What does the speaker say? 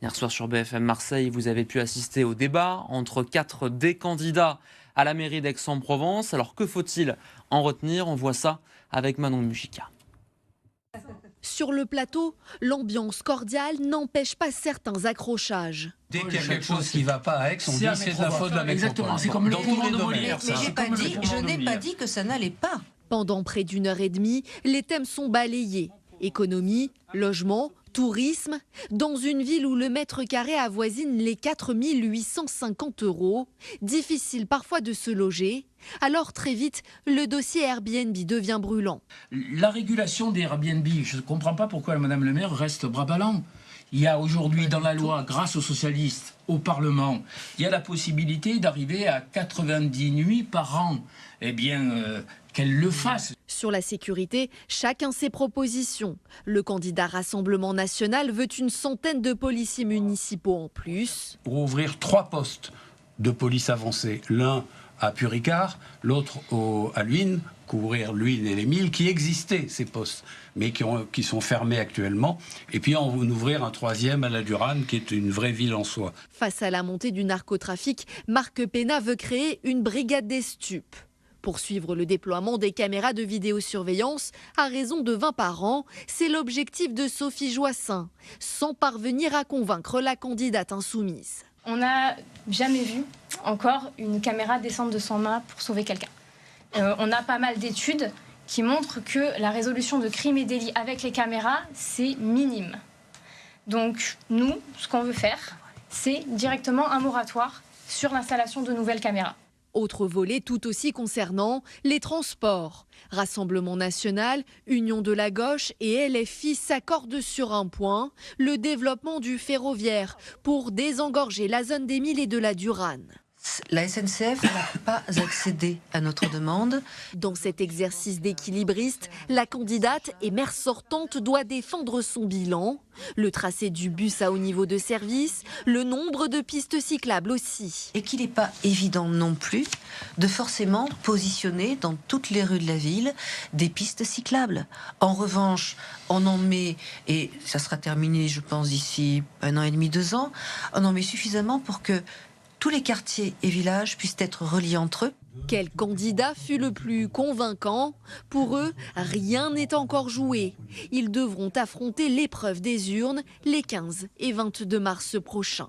Hier soir sur BFM Marseille, vous avez pu assister au débat entre 4 des candidats à la mairie d'Aix-en-Provence. Alors que faut-il en retenir? On voit ça avec Manon Mujica. Sur le plateau, l'ambiance cordiale n'empêche pas certains accrochages. Dès qu'il y a quelque chose qui ne va pas à Aix, on dit c'est de la faute de la métropole. Exactement, c'est comme le poumon de Molière. Mais je n'ai pas dit que ça n'allait pas. Pendant près d'une heure et demie, les thèmes sont balayés. Économie, logement, tourisme. Dans une ville où le mètre carré avoisine les 4 850 €, difficile parfois de se loger. Alors très vite, le dossier Airbnb devient brûlant. La régulation des Airbnb, je ne comprends pas pourquoi Madame le maire reste bras ballants. Il y a aujourd'hui dans la loi, grâce aux socialistes, au Parlement, il y a la possibilité d'arriver à 90 nuits par an. Eh bien, qu'elle le fasse. Sur la sécurité, chacun ses propositions. Le candidat Rassemblement National veut une centaine de policiers municipaux en plus. Pour ouvrir 3 postes de police avancée, l'un à Puricard, l'autre à Luynes, couvrir Luynes et les Milles, qui existaient ces postes, mais qui sont fermés actuellement. Et puis en ouvrir un 3e à la Durane, qui est une vraie ville en soi. Face à la montée du narcotrafic, Marc Péna veut créer une brigade des stupes. Poursuivre le déploiement des caméras de vidéosurveillance à raison de 20 par an, c'est l'objectif de Sophie Joissin, sans parvenir à convaincre la candidate insoumise. On n'a jamais vu encore une caméra descendre de son main pour sauver quelqu'un. On a pas mal d'études qui montrent que la résolution de crimes et délits avec les caméras, c'est minime. Donc nous, ce qu'on veut faire, c'est directement un moratoire sur l'installation de nouvelles caméras. Autre volet tout aussi concernant les transports. Rassemblement national, Union de la gauche et LFI s'accordent sur un point, le développement du ferroviaire pour désengorger la zone des Milles et de la Durane. La SNCF n'a pas accédé à notre demande. Dans cet exercice d'équilibriste, la candidate et maire sortante doit défendre son bilan. Le tracé du bus à haut niveau de service, le nombre de pistes cyclables aussi. Et qu'il n'est pas évident non plus de forcément positionner dans toutes les rues de la ville des pistes cyclables. En revanche, on en met, et ça sera terminé je pense d'ici 1 an et demi, 2 ans, on en met suffisamment pour que tous les quartiers et villages puissent être reliés entre eux. Quel candidat fut le plus convaincant? Pour eux, rien n'est encore joué. Ils devront affronter l'épreuve des urnes les 15 et 22 mars prochains.